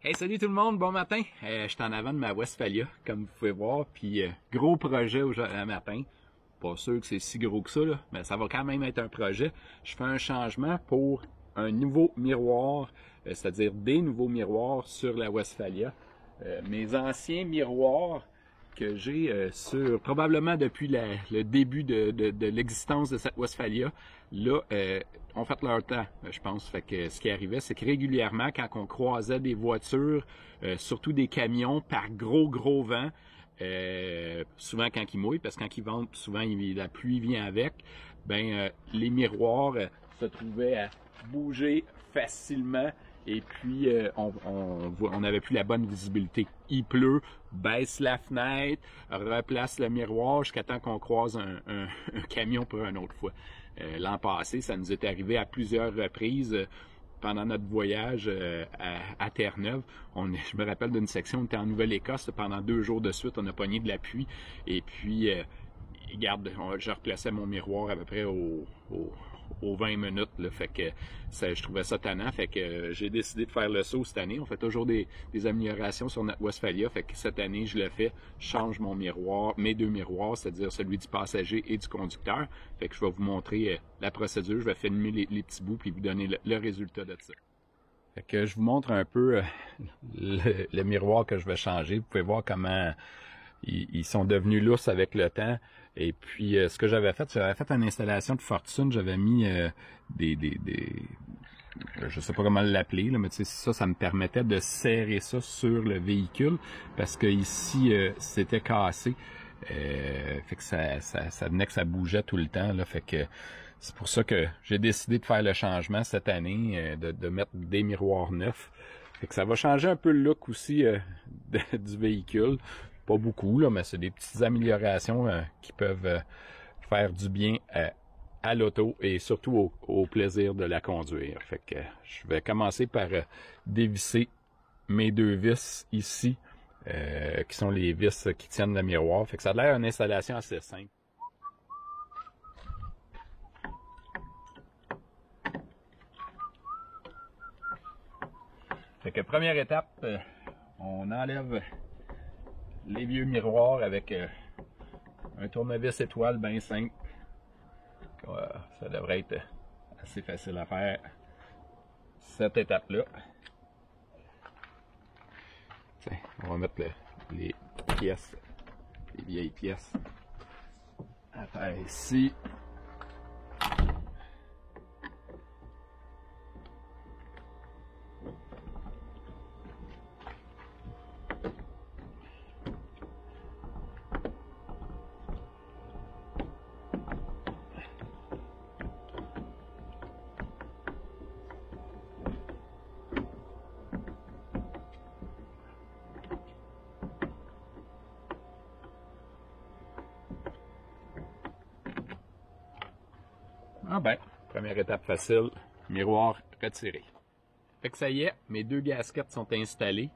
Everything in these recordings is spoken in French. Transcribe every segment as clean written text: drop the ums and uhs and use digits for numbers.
Hey, salut tout le monde, bon matin. Je suis en avant de ma Westphalia, comme vous pouvez voir, puis gros projet aujourd'hui matin. Pas sûr que c'est si gros que ça, là, mais ça va quand même être un projet. Je fais un changement pour un nouveau miroir, c'est-à-dire des nouveaux miroirs sur la Westphalia. Mes anciens miroirs que j'ai probablement depuis le début de l'existence de cette Westphalia, là, ont fait leur temps, je pense. Fait que ce qui arrivait, c'est que régulièrement, quand on croisait des voitures, surtout des camions, par gros vent, souvent quand ils mouillent, parce que quand ils ventent, souvent la pluie vient avec, les miroirs se trouvaient à bouger facilement. Et puis, on n'avait plus la bonne visibilité. Il pleut, baisse la fenêtre, replace le miroir jusqu'à temps qu'on croise un camion pour une autre fois. L'an passé, ça nous est arrivé à plusieurs reprises pendant notre voyage à Terre-Neuve. Je me rappelle d'une section, on était en Nouvelle-Écosse, pendant 2 jours de suite, on a pogné de la pluie. Et puis, je replaçais mon miroir à peu près aux 20 minutes, là, fait que je trouvais ça tannant, fait que j'ai décidé de faire le saut cette année. On fait toujours des améliorations sur notre Westphalia, fait que cette année je le fais, je change mon miroir, mes 2 miroirs, c'est-à-dire celui du passager et du conducteur. Fait que je vais vous montrer la procédure, je vais filmer les petits bouts puis vous donner le résultat de ça. Fait que je vous montre un peu le miroir que je vais changer. Vous pouvez voir comment ils sont devenus lousses avec le temps. Et puis, ce que j'avais fait une installation de fortune. J'avais mis je sais pas comment l'appeler, là, mais tu sais, ça me permettait de serrer ça sur le véhicule parce que ici, c'était cassé. Fait que ça venait que ça bougeait tout le temps, là. Fait que c'est pour ça que j'ai décidé de faire le changement cette année, de mettre des miroirs neufs. Fait que ça va changer un peu le look aussi du véhicule. Pas beaucoup, là, mais c'est des petites améliorations qui peuvent faire du bien à l'auto et surtout au plaisir de la conduire. Fait que je vais commencer par dévisser mes 2 vis ici, qui sont les vis qui tiennent le miroir. Fait que ça a l'air d'une installation assez simple. Fait que première étape, on enlève les vieux miroirs avec un tournevis étoile bien simple. Ça devrait être assez facile à faire, cette étape-là. Tiens, on va mettre les pièces, les vieilles pièces à faire ici. Première étape facile, miroir retiré. Fait que ça y est, mes 2 gasquettes sont installées.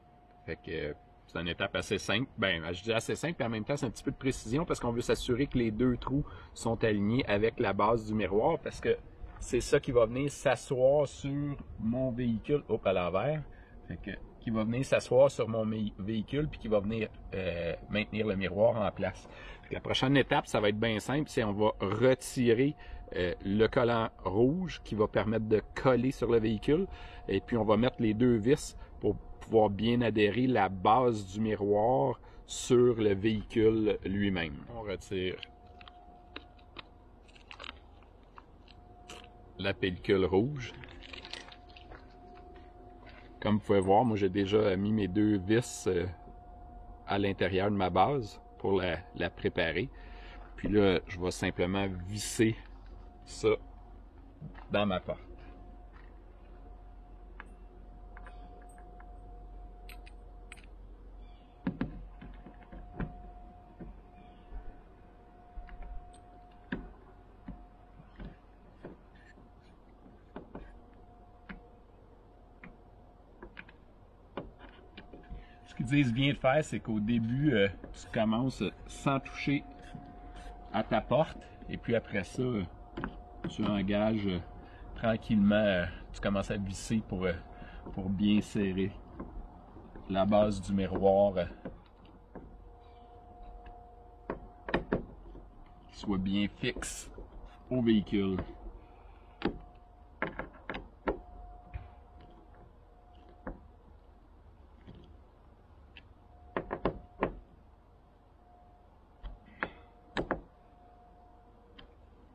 Fait que c'est une étape assez simple. Je dis assez simple, mais en même temps, c'est un petit peu de précision parce qu'on veut s'assurer que les 2 trous sont alignés avec la base du miroir parce que c'est ça qui va venir s'asseoir sur mon véhicule. Hop, à l'envers. Fait que qui va venir s'asseoir sur mon véhicule puis qui va venir maintenir le miroir en place. La prochaine étape, ça va être bien simple, c'est on va retirer le collant rouge qui va permettre de coller sur le véhicule et puis on va mettre les 2 vis pour pouvoir bien adhérer la base du miroir sur le véhicule lui-même. On retire la pellicule rouge. Comme vous pouvez voir, moi j'ai déjà mis mes 2 vis à l'intérieur de ma base pour la préparer. Puis là, je vais simplement visser ça dans ma porte. Ce qu'ils disent bien de faire, c'est qu'au début, tu commences sans toucher à ta porte. Et puis après ça, tu engages tranquillement, tu commences à visser pour bien serrer la base du miroir soit bien fixe au véhicule.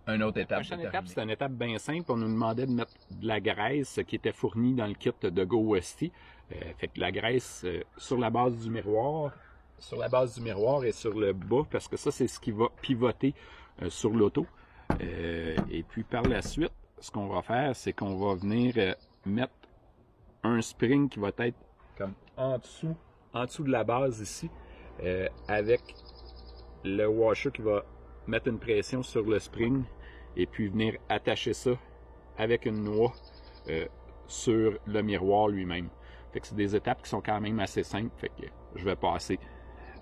Une autre étape. La prochaine étape, c'est une étape bien simple. On nous demandait de mettre de la graisse qui était fournie dans le kit de GoWesty. Fait que la graisse sur la base du miroir, et sur le bas, parce que ça, c'est ce qui va pivoter sur l'auto. Et puis par la suite, ce qu'on va faire, c'est qu'on va venir mettre un spring qui va être comme en dessous de la base ici, avec le washer qui va mettre une pression sur le spring et puis venir attacher ça avec une noix sur le miroir lui-même. Fait que c'est des étapes qui sont quand même assez simples. Fait que je vais passer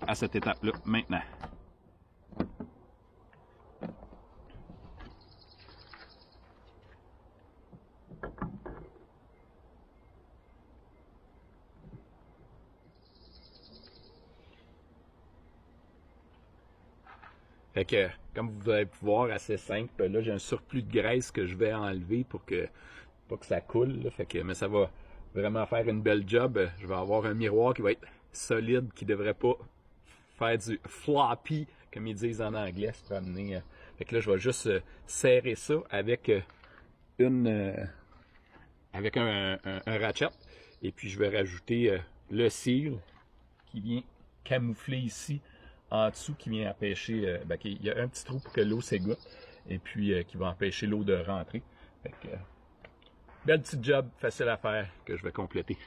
à cette étape-là maintenant. Fait que, comme vous allez pouvoir, assez simple. Là, j'ai un surplus de graisse que je vais enlever pour que, pas que ça coule. Là. Fait que, mais ça va vraiment faire une belle job. Je vais avoir un miroir qui va être solide, qui devrait pas faire du floppy, comme ils disent en anglais, se promener. Fait que là, je vais juste serrer ça avec avec un ratchet. Et puis, je vais rajouter le seal qui vient camoufler ici en dessous, qui vient empêcher, il y a un petit trou pour que l'eau s'égoutte et puis qui va empêcher l'eau de rentrer. Fait que, belle petite job, facile à faire que je vais compléter.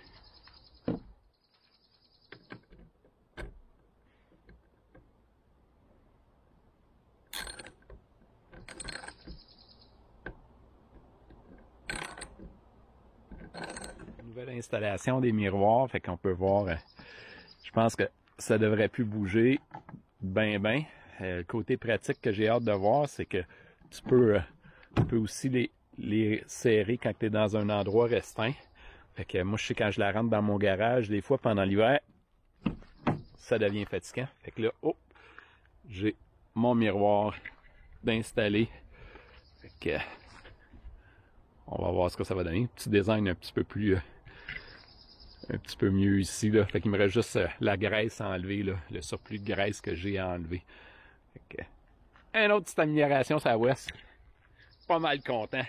Nouvelle installation des miroirs, fait qu'on peut voir, je pense que ça devrait plus bouger ben. Le côté pratique que j'ai hâte de voir, c'est que tu peux aussi les serrer quand tu es dans un endroit restreint. Fait que moi, je sais quand je la rentre dans mon garage, des fois pendant l'hiver, ça devient fatigant. Fait que là, j'ai mon miroir d'installer. Fait que on va voir ce que ça va donner. Petit design un petit peu mieux ici, là. Fait qu'il me reste juste la graisse à enlever, là, le surplus de graisse que j'ai à enlever. Fait que, une autre petite amélioration, ça West. Pas mal content.